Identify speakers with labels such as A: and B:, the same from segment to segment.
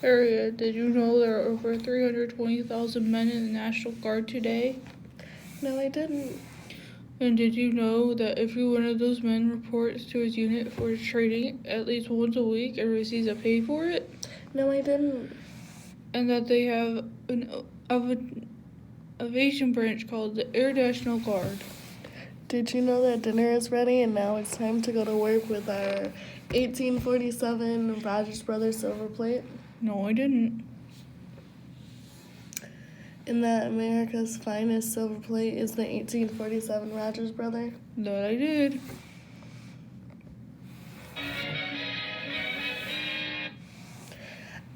A: Harriet, did you know there are over 320,000 men in the National Guard today?
B: No, I didn't.
A: And did you know that every one of those men reports to his unit for training at least once a week and receives a pay for it?
B: No, I didn't.
A: And that they have an aviation branch called the Air National Guard.
B: Did you know that dinner is ready and now it's time to go to work with our 1847 Rogers Brothers silver plate?
A: No, I didn't.
B: And that America's finest silver plate is the 1847 Rogers Brother?
A: That I did.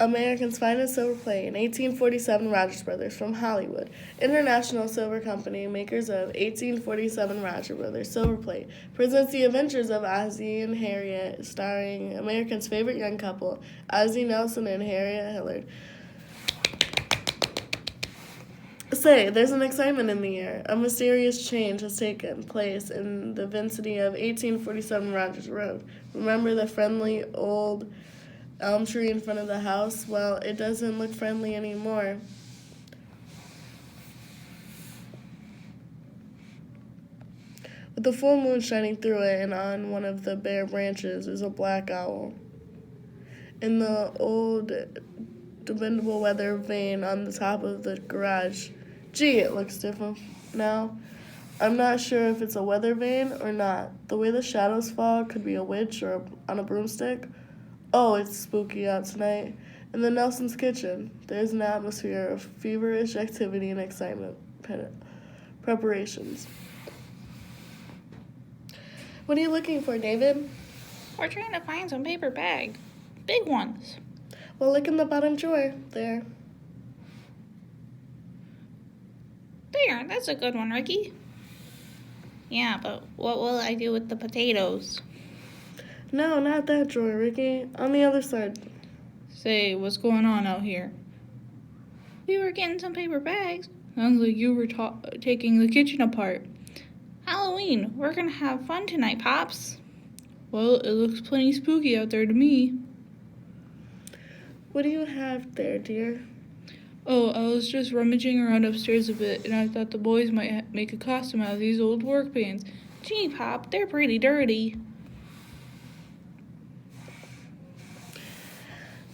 B: American's finest silver plate, an 1847 Rogers Brothers from Hollywood. International Silver Company, makers of 1847 Rogers Brothers silver plate, presents the adventures of Ozzie and Harriet, starring America's favorite young couple, Ozzie Nelson and Harriet Hillard. Say, there's an excitement in the air. A mysterious change has taken place in the vicinity of 1847 Rogers Road. Remember the friendly old elm tree in front of the house? Well, it doesn't look friendly anymore. With the full moon shining through it, and on one of the bare branches is a black owl. In the old dependable weather vane on the top of the garage. Gee, it looks different now. I'm not sure if it's a weather vane or not. The way the shadows fall could be a witch or on a broomstick. Oh, it's spooky out tonight. In the Nelson's kitchen, there's an atmosphere of feverish activity and excitement. Preparations. What are you looking for, David?
A: We're trying to find some paper bags. Big ones.
B: Well, look in the bottom drawer. There.
A: There, that's a good one, Ricky. Yeah, but what will I do with the potatoes?
B: No, not that drawer, Ricky. On the other side.
A: Say, what's going on out here? We were getting some paper bags. Sounds like you were taking the kitchen apart. Halloween, we're gonna have fun tonight, Pops. Well, it looks plenty spooky out there to me.
B: What do you have there, dear?
A: Oh, I was just rummaging around upstairs a bit, and I thought the boys might make a costume out of these old work pants. Gee, Pop, they're pretty dirty.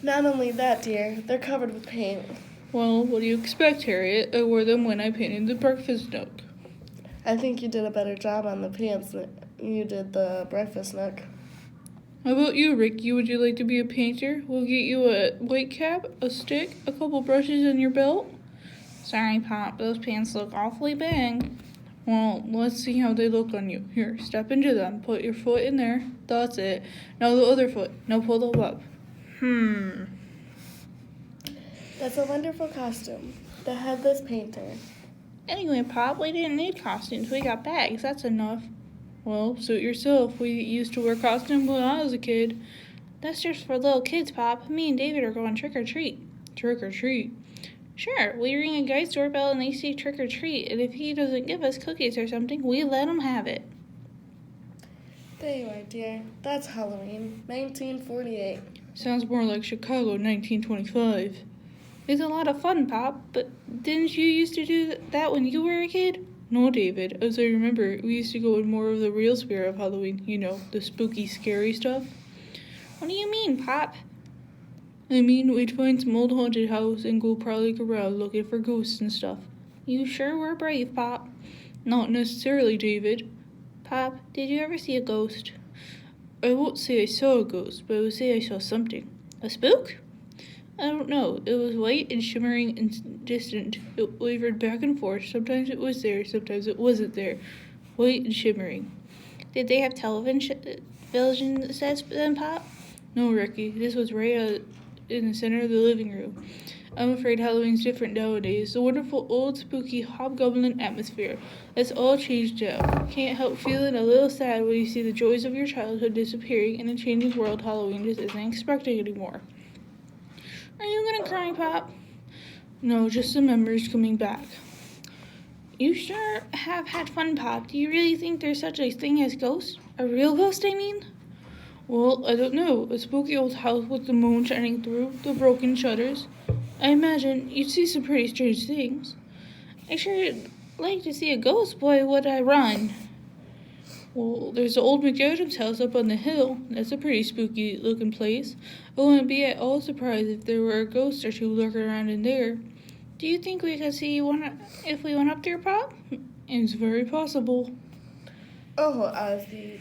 B: Not only that, dear, they're covered with paint.
A: Well, what do you expect, Harriet? I wore them when I painted the breakfast nook.
B: I think you did a better job on the pants than you did the breakfast nook.
A: How about you, Ricky? Would you like to be a painter? We'll get you a white cap, a stick, a couple brushes in your belt. Sorry, Pop, those pants look awfully big. Well, let's see how they look on you. Here, step into them. Put your foot in there. That's it. Now the other foot. Now pull them up.
B: That's a wonderful costume. The headless painter.
A: Anyway, Pop, we didn't need costumes. We got bags. That's enough. Well, suit yourself. We used to wear costumes when I was a kid. That's just for little kids, Pop. Me and David are going trick-or-treat. Trick-or-treat? Sure, we ring a guy's doorbell and they say trick-or-treat, and if he doesn't give us cookies or something, we let him have it.
B: There you are, dear. That's Halloween, 1948.
A: Sounds more like Chicago, 1925. It's a lot of fun, Pop, but didn't you used to do that when you were a kid? No, David. As I remember, we used to go in more of the real spirit of Halloween. You know, the spooky, scary stuff. What do you mean, Pop? I mean, we'd find some old haunted house and go prowling around looking for ghosts and stuff. You sure were brave, Pop. Not necessarily, David. Pop, did you ever see a ghost? I won't say I saw a ghost, but I would say I saw something. A spook? I don't know. It was white and shimmering and distant. It wavered back and forth. Sometimes it was there, sometimes it wasn't there. White and shimmering. Did they have television sets then, Pop? No, Ricky. This was right in the center of the living room. I'm afraid Halloween's different nowadays. The wonderful old spooky hobgoblin atmosphere. That's all changed now. Can't help feeling a little sad when you see the joys of your childhood disappearing in a changing world Halloween just isn't expecting anymore. Are you gonna cry, Pop? No, just the memories coming back. You sure have had fun, Pop. Do you really think there's such a thing as ghosts? A real ghost, I mean? Well, I don't know. A spooky old house with the moon shining through, the broken shutters. I imagine you'd see some pretty strange things. I sure like to see a ghost, boy, would I run. Well, there's the old McAdams house up on the hill. That's a pretty spooky looking place. I wouldn't be at all surprised if there were a ghost or two lurking around in there. Do you think we could see one if we went up there, Pop? It's very possible.
B: Oh, Ozzie.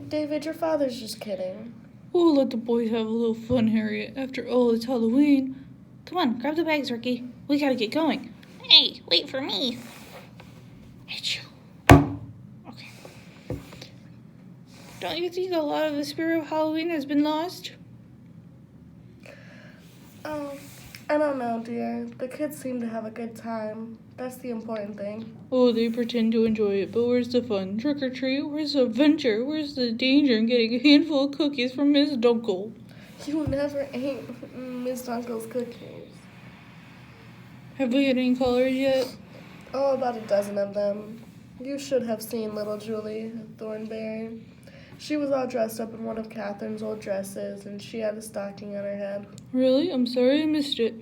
B: David, your father's just kidding.
A: We'll let the boys have a little fun, Harriet. After all, it's Halloween. Come on, grab the bags, Ricky. We gotta get going. Hey, wait for me. Achoo. Okay. Don't you think a lot of the spirit of Halloween has been lost?
B: I don't know, dear. The kids seem to have a good time. That's the important thing.
A: Oh, they pretend to enjoy it, but where's the fun? Trick or treat? Where's the adventure? Where's the danger in getting a handful of cookies from Miss Dunkel?
B: You never ate Miss Dunkel's cookies.
A: Have we had any callers yet?
B: Oh, about a dozen of them. You should have seen little Julie Thornberry. She was all dressed up in one of Catherine's old dresses, and she had a stocking on her head.
A: Really? I'm sorry I missed it.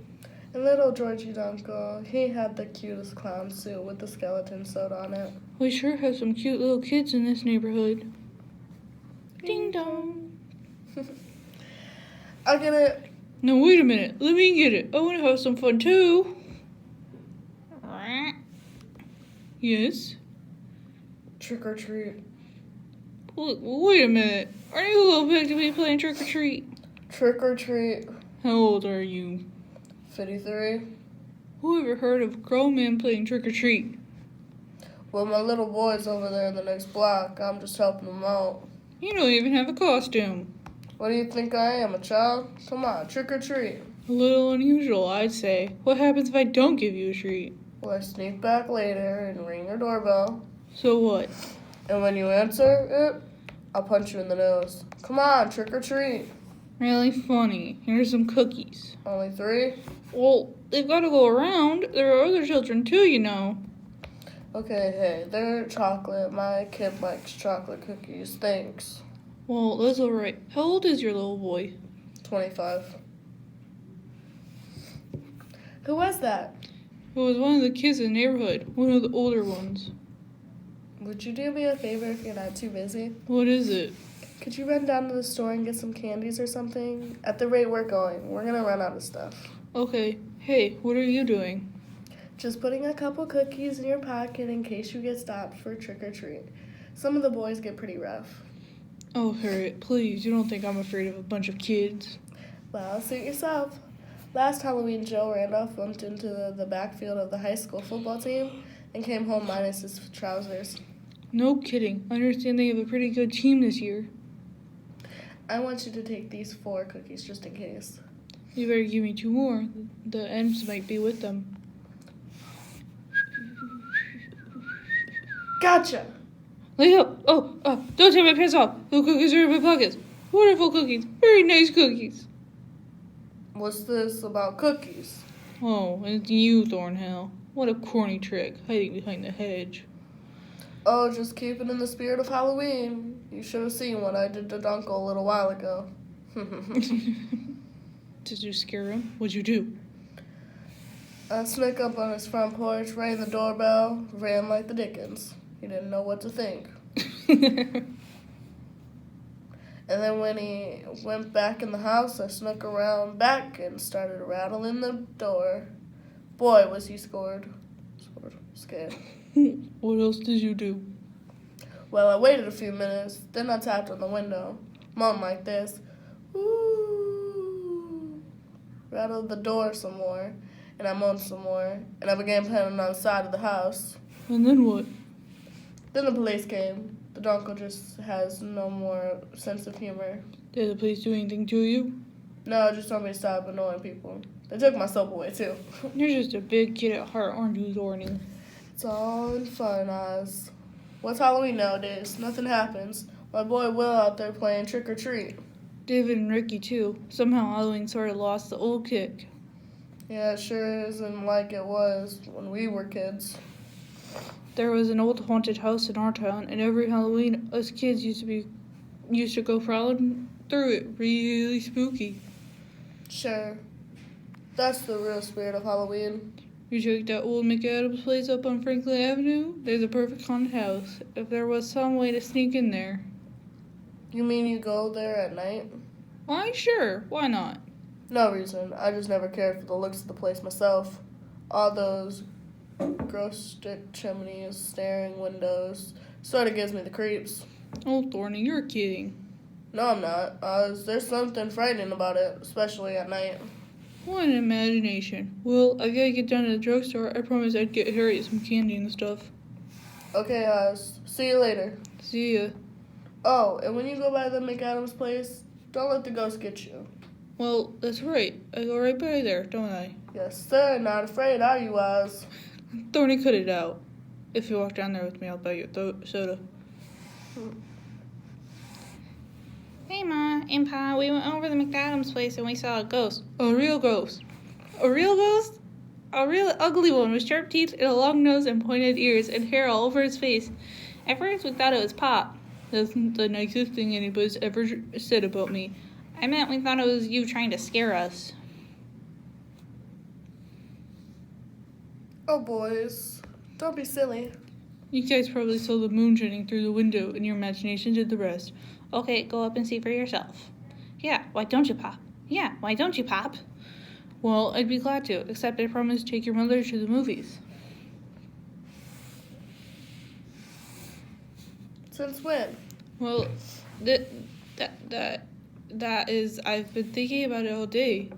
B: And little Georgie Dunkel, he had the cutest clown suit with the skeleton sewed on it.
A: We sure have some cute little kids in this neighborhood. Ding dong.
B: I'll get it.
A: No, wait a minute. Let me get it. I want to have some fun too. Yes?
B: Trick or treat.
A: Wait a minute. Aren't you a little big to be playing trick or treat?
B: Trick or treat.
A: How old are you?
B: 53.
A: Who ever heard of a grown man playing trick or treat?
B: Well, my little boy's over there in the next block. I'm just helping him out.
A: You don't even have a costume.
B: What do you think I am, a child? Come on, trick or treat.
A: A little unusual, I'd say. What happens if I don't give you a treat?
B: Well, I sneak back later and ring your doorbell.
A: So what?
B: And when you answer it, I'll punch you in the nose. Come on, trick or treat.
A: Really funny. Here's some cookies.
B: Only 3?
A: Well, they've got to go around. There are other children too, you know.
B: Okay, hey, they're chocolate. My kid likes chocolate cookies. Thanks.
A: Well, that's all right. How old is your little boy?
B: 25. Who was that?
A: It was one of the kids in the neighborhood. One of the older ones.
B: Would you do me a favor if you're not too busy?
A: What is it?
B: Could you run down to the store and get some candies or something? At the rate we're going, we're gonna run out of stuff.
A: Okay. Hey, what are you doing?
B: Just putting a couple cookies in your pocket in case you get stopped for trick or treat. Some of the boys get pretty rough.
A: Oh, Harriet, please. You don't think I'm afraid of a bunch of kids?
B: Well, suit yourself. Last Halloween, Joe Randolph bumped into the backfield of the high school football team and came home minus his trousers.
A: No kidding. I understand they have a pretty good team this year.
B: I want you to take these 4 cookies just in case.
A: You better give me 2 more. The M's might be with them.
B: Gotcha!
A: Lay up! Oh, don't take my pants off! The cookies are in my pockets. Wonderful cookies. Very nice cookies.
B: What's this about cookies?
A: Oh, it's you, Thornhill. What a corny trick, hiding behind the hedge.
B: Oh, just keeping in the spirit of Halloween. You should have seen what I did to Dunkel a little while ago.
A: Did you scare him? What'd you do?
B: I snuck up on his front porch, rang the doorbell, ran like the Dickens. He didn't know what to think. And then when he went back in the house, I snuck around back and started rattling the door. Boy, was he scared.
A: What else did you do?
B: Well, I waited a few minutes, then I tapped on the window, moaned like this. Ooh. Rattled the door some more, and I moaned some more, and I began pounding on the side of the house.
A: And then what?
B: Then the police came. The Dunkel just has no more sense of humor.
A: Did the police do anything to you?
B: No, just told me to stop annoying people. They took my soap away, too.
A: You're just a big kid at heart, aren't you, Thorny?
B: It's all in fun, Oz. What's Halloween nowadays? Nothing happens. My boy Will out there playing trick or treat.
A: David and Ricky, too. Somehow Halloween sort of lost the old kick.
B: Yeah, it sure isn't like it was when we were kids.
A: There was an old haunted house in our town, and every Halloween, us kids used to be used to go prowling through it. Really spooky.
B: Sure. That's the real spirit of Halloween.
A: You check that old McAdams place up on Franklin Avenue? There's a perfect haunted house. If there was some way to sneak in there.
B: You mean you go there at night?
A: Why, sure. Why not?
B: No reason. I just never cared for the looks of the place myself. All those gross stick chimneys, staring windows, sort of gives me the creeps.
A: Oh, Thorny, you're kidding.
B: No, I'm not. There's something frightening about it, especially at night.
A: What an imagination. Well, I gotta get down to the drugstore. I promised I'd get Harriet some candy and stuff.
B: Okay, see you later.
A: See ya.
B: Oh, and when you go by the McAdams place, don't let the ghost get you.
A: Well, that's right. I go right by there, don't I?
B: Yes, sir. Not afraid, are you, Oz?
A: Thorny, cut it out. If you walk down there with me, I'll buy you a soda. Hey, Ma and Pa, we went over the McAdams place and we saw a ghost. A real ghost. A real ghost? A real ugly one with sharp teeth and a long nose and pointed ears and hair all over his face. At first, we thought it was Pop. That's the nicest thing anybody's ever said about me. I meant we thought it was you trying to scare us.
B: Oh, boys. Don't be silly.
A: You guys probably saw the moon shining through the window and your imagination did the rest. Okay, go up and see for yourself. Yeah, why don't you, Pop? Yeah, why don't you, Pop? Well, I'd be glad to, except I promised to take your mother to the movies.
B: Since when?
A: Well, that is, I've been thinking about it all day.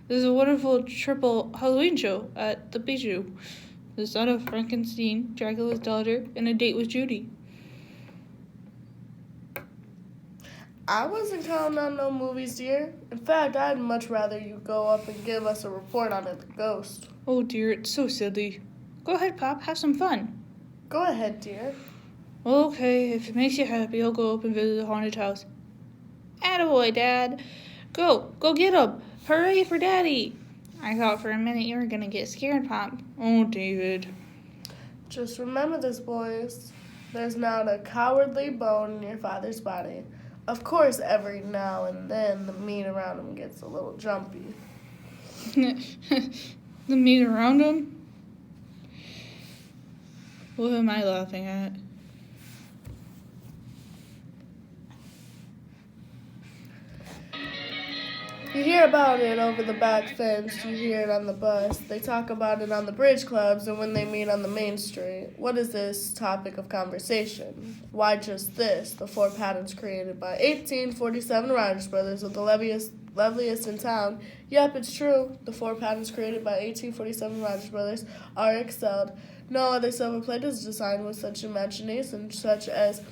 A: There's a wonderful triple Halloween show at the Bijou. The son of Frankenstein, Dracula's daughter, and a date with Judy.
B: I wasn't counting on no movies, dear. In fact, I'd much rather you go up and give us a report on the ghost.
A: Oh dear, it's so silly. Go ahead, Pop, have some fun.
B: Go ahead, dear.
A: Well, okay, if it makes you happy, I'll go up and visit the haunted house. Attaboy, Dad. Go get him. Hooray for Daddy. I thought for a minute you were gonna get scared, Pop. Oh, David.
B: Just remember this, boys. There's not a cowardly bone in your father's body. Of course, every now and then the meat around him gets a little jumpy.
A: The meat around him? What am I laughing at?
B: You hear about it over the back fence, you hear it on the bus. They talk about it on the bridge clubs and when they meet on the main street. What is this topic of conversation? Why just this? The 4 patterns created by 1847 Rogers Brothers are the loveliest in town. Yep, it's true. The 4 patterns created by 1847 Rogers Brothers are excelled. No other silver plate is designed with such imagination, such as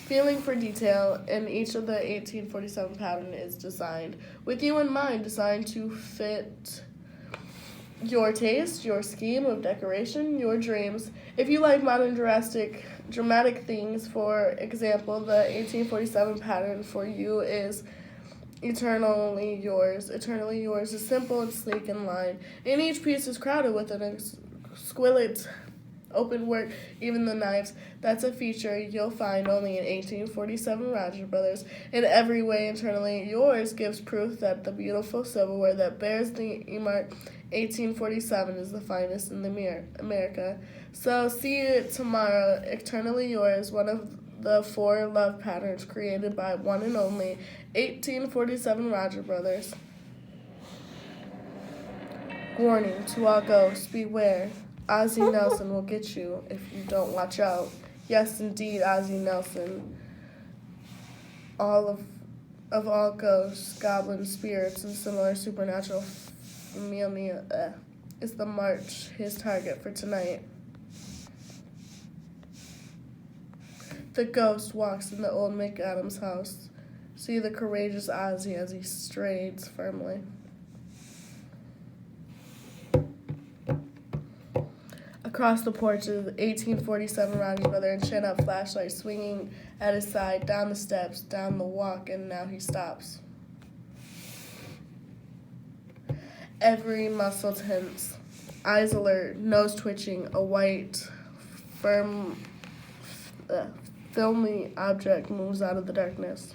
B: feeling for detail, and each of the 1847 pattern is designed with you in mind, designed to fit your taste, your scheme of decoration, your dreams. If you like modern dramatic things, for example, the 1847 pattern for you is Eternally Yours. Eternally Yours is simple and sleek in line, and each piece is crowded with an exquisite open work, even the knives. That's a feature you'll find only in 1847 Rogers Brothers. In every way, Eternally Yours gives proof that the beautiful silverware that bears the mark 1847 is the finest in the America. So see it tomorrow. Eternally Yours, one of the 4 love patterns created by one and only 1847 Rogers Brothers. Warning to all ghosts, beware. Ozzie Nelson will get you if you don't watch out. Yes, indeed, Ozzie Nelson. All of all ghosts, goblins, spirits, and similar supernatural phenomena is the march his target for tonight. The ghost walks in the old McAdams house. See the courageous Ozzie as he strides firmly. Across the porch is 1847 Rogers Brother and chin up flashlight swinging at his side, down the steps, down the walk, and now he stops. Every muscle tense, eyes alert, nose twitching, a white, filmy object moves out of the darkness.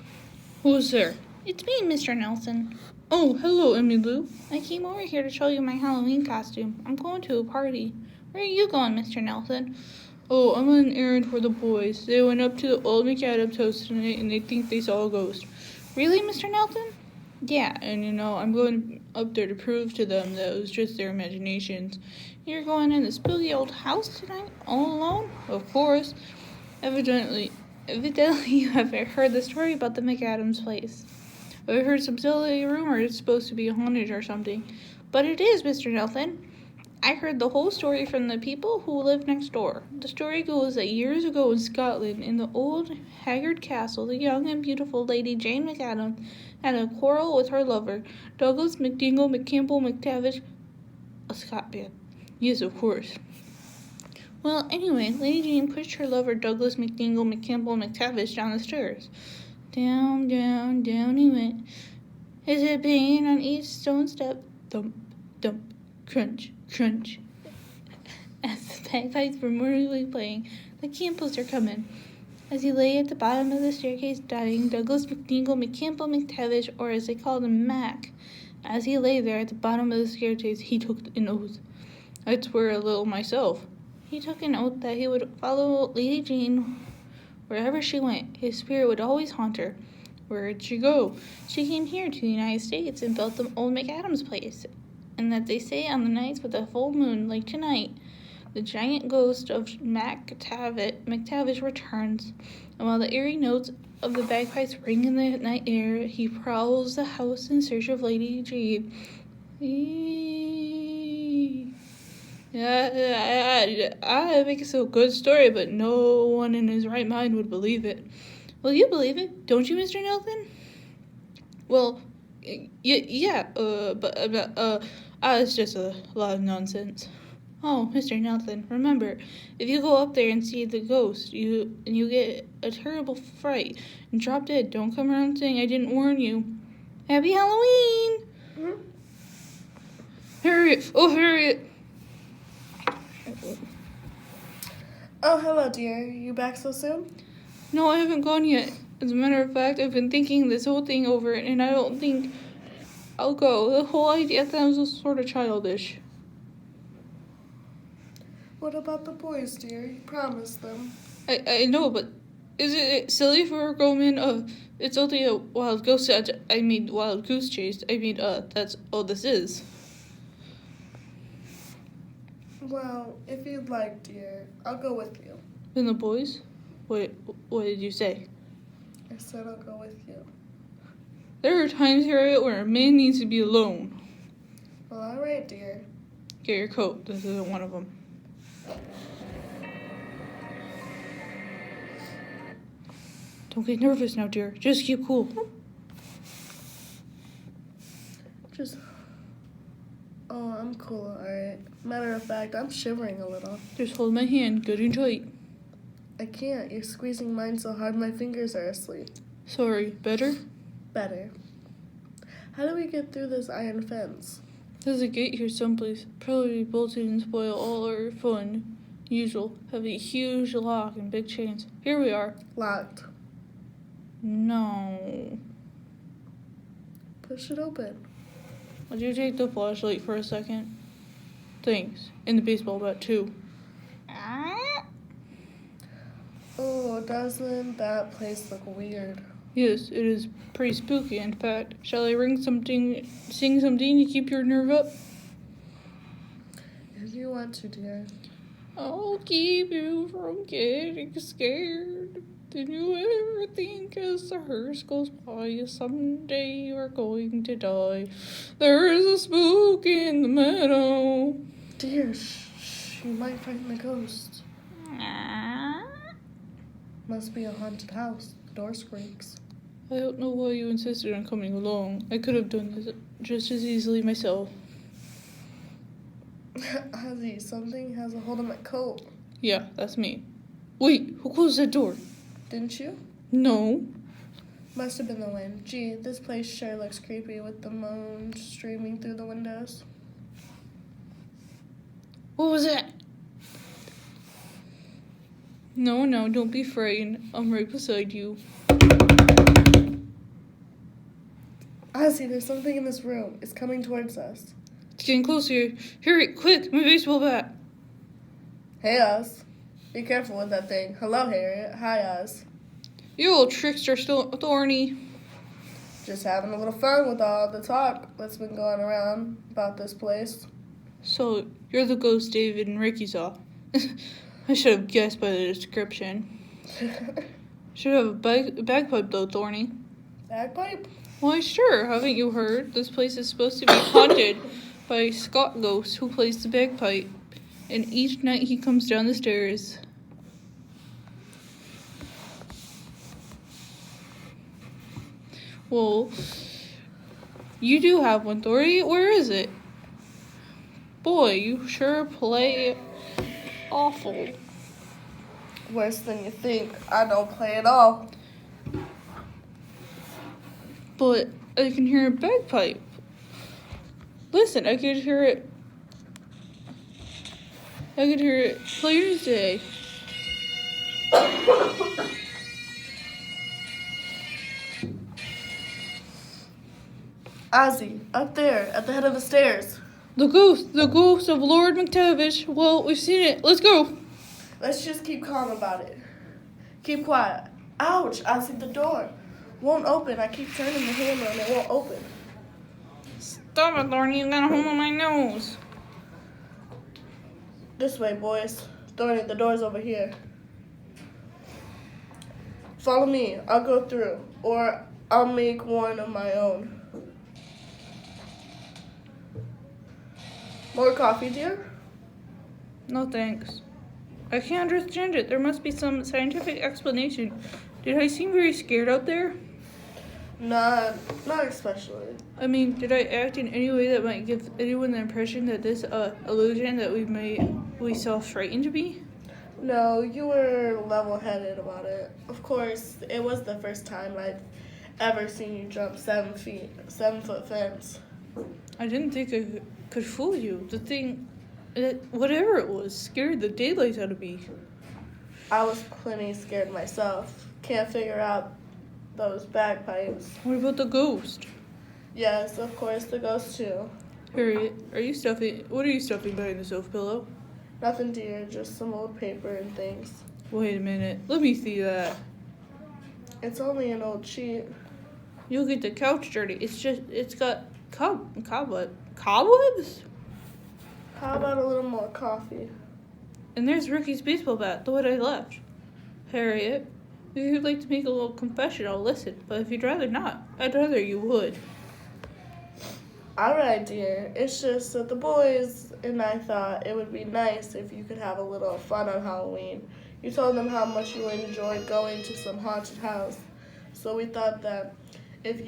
A: Who's there? It's me, Mr. Nelson. Oh, hello, Emmylou. I came over here to show you my Halloween costume. I'm going to a party. Where are you going, Mr. Nelson? Oh, I'm on an errand for the boys. They went up to the old McAdams house tonight and they think they saw a ghost. Really, Mr. Nelson? Yeah, and I'm going up there to prove to them that it was just their imaginations. You're going in the spooky old house tonight, all alone? Of course. Evidently you have heard the story about the McAdams place. I've heard some silly rumor it's supposed to be haunted or something. But it is, Mr. Nelson. I heard the whole story from the people who live next door. The story goes that years ago in Scotland, in the old haggard castle, the young and beautiful Lady Jane McAdams had a quarrel with her lover, Douglas McDingle McCampbell McTavish, a Scot man. Yes, of course. Well, anyway, Lady Jane pushed her lover Douglas McDingle McCampbell McTavish down the stairs. Down, down, down he went. His head banging on each stone step. Thump, thump, crunch, crunch. As the bagpipes were mournfully playing, the Campbells are coming. As he lay at the bottom of the staircase dying, Douglas McDingle McCampbell McTavish, or as they called him, Mac, as he lay there at the bottom of the staircase, he took an oath. I'd swear a little myself. He took an oath that he would follow Lady Jane wherever she went. His spirit would always haunt her. Where'd she go? She came here to the United States and built the old McAdams place. And that they say on the nights with a full moon, like tonight, the giant ghost of McTavish returns. And while the eerie notes of the bagpipes ring in the night air, he prowls the house in search of Lady Jane. I make it a good story, but no one in his right mind would believe it. Will you believe it? Don't you, Mr. Nelson? Well, yeah, but it's just a lot of nonsense. Oh, Mr. Nelson, remember, if you go up there and see the ghost, you get a terrible fright and drop dead, don't come around saying I didn't warn you. Happy Halloween!
B: Mm-hmm.
A: Harriet! Oh, Harriet!
B: Oh, hello, dear. You back so soon?
A: No, I haven't gone yet. As a matter of fact, I've been thinking this whole thing over, and I don't think I'll go. The whole idea sounds sort of childish.
B: What about the boys, dear? You promised them.
A: I know, but is it silly for a grown man? It's only a wild goose chase. Wild goose chase. That's all this is.
B: Well, if you'd like, dear, I'll go with you.
A: And the boys? What did you say?
B: I said I'll go with you.
A: There are times, Harriet, where a man needs to be alone.
B: Well, all right, dear.
A: Get your coat. This isn't one of them. Don't get nervous now, dear. Just keep cool.
B: Oh, I'm cool, all right. Matter of fact, I'm shivering a little.
A: Just hold my hand good and tight.
B: I can't. You're squeezing mine so hard my fingers are asleep.
A: Sorry. Better?
B: Better. How do we get through this iron fence?
A: There's a gate here someplace. Probably bolted and spoil all our fun. Usual. Have a huge lock and big chains. Here we are.
B: Locked.
A: No.
B: Push it open.
A: Would you take the flashlight for a second? Thanks. And the baseball bat, too.
B: Oh, doesn't that place look weird?
A: Yes, it is pretty spooky, in fact. Shall I sing something to keep your nerve up?
B: If you want to, dear.
A: I'll keep you from getting scared. Did you ever think as the hearse goes by, someday you're going to die? There is a spook in the meadow.
B: Dear, you might find the ghost. Must be a haunted house. The door squeaks.
A: I don't know why you insisted on coming along. I could have done this just as easily myself.
B: Ozzie, something has a hold of my coat.
A: Yeah, that's me. Wait, who closed that door?
B: Didn't you?
A: No.
B: Must have been the wind. Gee, this place sure looks creepy with the moon streaming through the windows.
A: What was that? No, don't be frightened. I'm right beside you.
B: Ozzie, there's something in this room. It's coming towards us.
A: It's getting closer. Harriet, quick, my baseball bat.
B: Hey, Oz. Be careful with that thing. Hello, Harriet. Hi, Oz.
A: You old trickster, Thorny.
B: Just having a little fun with all the talk that's been going around about this place.
A: So, you're the ghost David and Ricky saw. I should have guessed by the description. Should have a bagpipe though, Thorny.
B: Bagpipe?
A: Why, sure. Haven't you heard? This place is supposed to be haunted by a Scott ghost who plays the bagpipe. And each night he comes down the stairs. Well, you do have one, Thorny. Where is it? Boy, you sure play awful.
B: Worse than you think. I don't play at all.
A: But I can hear a bagpipe. Listen, I could hear it. I could hear it clear as day.
B: Ozzie, up there, at the head of the stairs.
A: The ghost of Lord McTavish. Well, we've seen it. Let's go.
B: Let's just keep calm about it. Keep quiet. Ouch, Ozzie, the door won't open. I keep turning the hammer and it won't open.
A: Stop it, Thorny. You got a hole in my nose.
B: This way, boys. Thorny, the door's over here. Follow me. I'll go through. Or I'll make one of my own. More coffee, dear?
A: No thanks. I can't understand it. There must be some scientific explanation. Did I seem very scared out there?
B: Not especially.
A: I mean, did I act in any way that might give anyone the impression that this illusion that we saw frightened me?
B: No, you were level-headed about it. Of course, it was the first time I'd ever seen you jump 7-foot fence.
A: I didn't think I could fool you. The thing, whatever it was, scared the daylights out of me.
B: I was plenty scared myself. Can't figure out those bagpipes.
A: What about the ghost?
B: Yes, of course, the ghost too.
A: Harriet, what are you stuffing behind the sofa pillow?
B: Nothing, dear, just some old paper and things.
A: Wait a minute, let me see that.
B: It's only an old sheet.
A: You'll get the couch dirty. It's got cobwebs?
B: How about a little more coffee?
A: And there's Ricky's baseball bat, the one I left. Harriet, if you'd like to make a little confession, I'll listen. But if you'd rather not, I'd rather you would.
B: All right, dear. It's just that the boys and I thought it would be nice if you could have a little fun on Halloween. You told them how much you enjoyed going to some haunted house. So we thought that if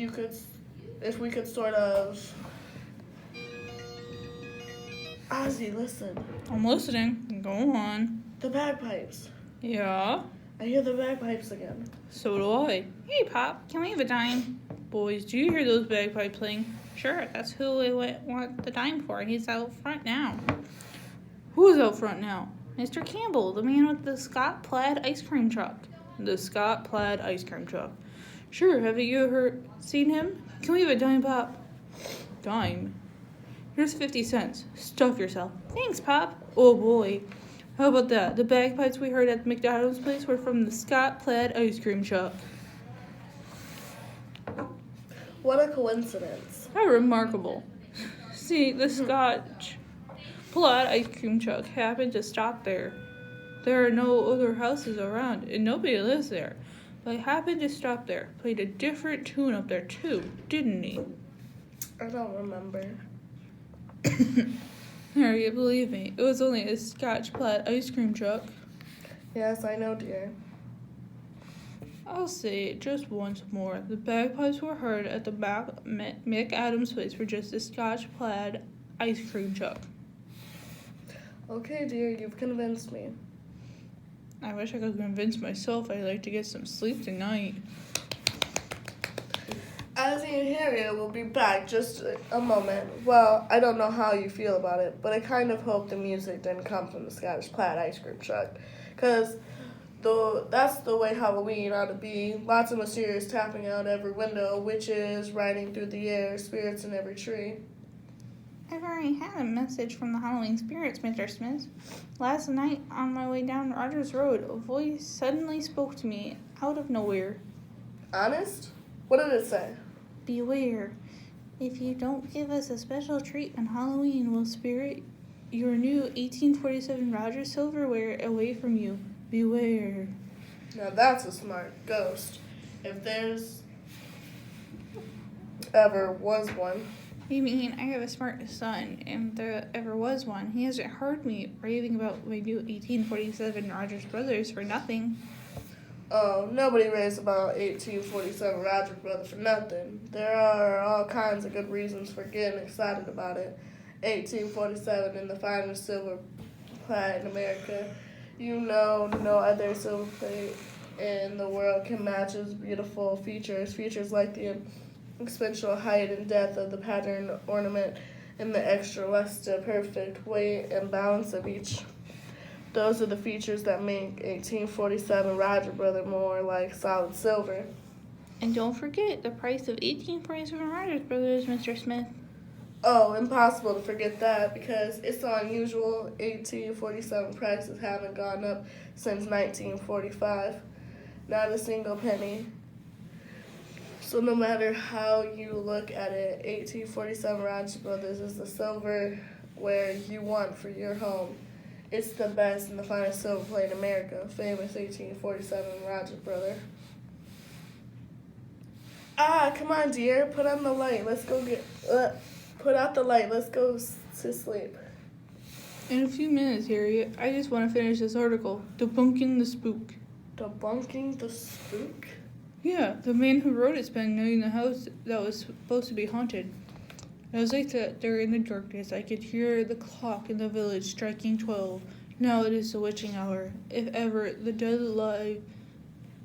B: we could sort of... Ozzie, listen.
A: I'm listening. Go on.
B: The bagpipes.
A: Yeah?
B: I hear the bagpipes again.
A: So do I. Hey, Pop, can we have a dime? Boys, do you hear those bagpipes playing? Sure, that's who we want the dime for. He's out front now. Who's out front now? Mr. Campbell, the man with the Scott Plaid ice cream truck. The Scott Plaid ice cream truck. Sure, haven't you ever seen him? Can we have a dime, Pop? Dime? Here's 50 cents. Stuff yourself. Thanks, Pop. Oh, boy. How about that? The bagpipes we heard at McDonald's place were from the Scott Plaid ice cream truck.
B: What a coincidence.
A: How remarkable. See, the Scotch Plaid ice cream truck happened to stop there. There are no other houses around, and nobody lives there. But he happened to stop there. Played a different tune up there, too, didn't he?
B: I don't remember.
A: Harriet, believe me, it was only a Scotch Plaid ice cream truck.
B: Yes, I know, dear.
A: I'll say it just once more. The bagpipes were heard at the back McAdams place for just a Scotch Plaid ice cream truck.
B: Okay, dear, you've convinced me.
A: I wish I could convince myself I'd like to get some sleep tonight.
B: Ozzie and Harriet will be back just a moment. Well, I don't know how you feel about it, but I kind of hope the music didn't come from the Scottish Plaid ice cream truck. Because Though that's the way Halloween ought to be. Lots of mysterious tapping out every window, witches riding through the air, spirits in every tree.
A: I've already had a message from the Halloween spirits, Mr. Smith. Last night, on my way down Rogers Road, a voice suddenly spoke to me out of nowhere.
B: Honest? What did it say?
A: Beware. If you don't give us a special treat on Halloween, we'll spirit your new 1847 Rogers silverware away from you. Beware.
B: Now that's a smart ghost. If there's ever was one.
A: You mean I have a smart son, and there ever was one. He hasn't heard me raving about my new 1847 Rogers Brothers for nothing.
B: Oh, nobody raves about 1847 Roger Brother for nothing. There are all kinds of good reasons for getting excited about it. 1847 in the finest silver plate in America. You know, no other silver plate in the world can match its beautiful features. Features like the exponential height and depth of the pattern ornament and the extra luster, perfect weight and balance of each. Those are the features that make 1847 Roger Brother more like solid silver.
A: And don't forget the price of 1847 Rogers Brothers, Mr. Smith.
B: Oh, impossible to forget that because it's so unusual. 1847 prices haven't gone up since 1945. Not a single penny. So no matter how you look at it, 1847 Roger Brothers is the silverware you want for your home. It's the best and the finest silver plate in America. Famous 1847 Roger Brother. Come on, dear. Put on the light. Let's go put out the light. Let's go to sleep.
A: In a few minutes, Harriet, I just want to finish this article, Debunking the Spook.
B: Debunking the spook?
A: Yeah, the man who wrote it spent knowing the house that was supposed to be haunted. As I sat there in the darkness, I could hear the clock in the village striking 12. Now it is the witching hour. If ever the dead alive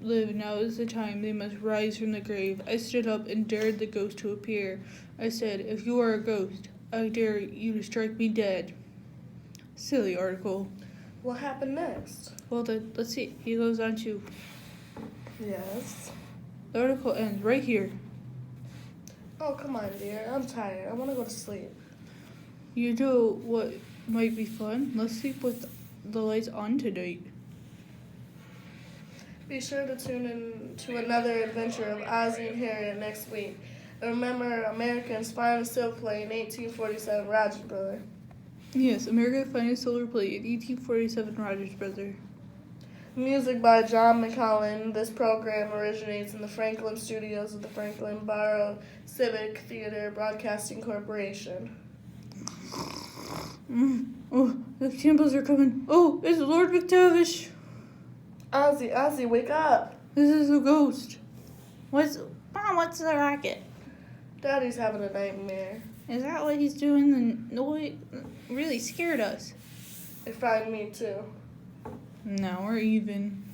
A: live, now is the time they must rise from the grave. I stood up and dared the ghost to appear. I said, if you are a ghost, I dare you to strike me dead. Silly article.
B: What happened next?
A: Well then, let's see. He goes on to,
B: Yes.
A: the article ends right here.
B: Oh, come on, dear. I'm tired. I want to go to sleep.
A: You know what might be fun? Let's sleep with the lights on tonight.
B: Be sure to tune in to another adventure of Ozzie and Harriet next week. And remember, Americans' finest silver plate in 1847 Rogers Brother.
A: Yes, America's finest silver plate in 1847 Rogers Brother.
B: Music by John McCollin. This program originates in the Franklin Studios of the Franklin Borough Civic Theater Broadcasting Corporation.
A: Oh, the Campbells are coming. Oh, it's Lord McTavish.
B: Ozzie, wake up.
A: This is a ghost. Mom, what's the racket?
B: Daddy's having a nightmare.
A: Is that what he's doing? The noise really scared us.
B: It frightened me too.
A: No, we're even.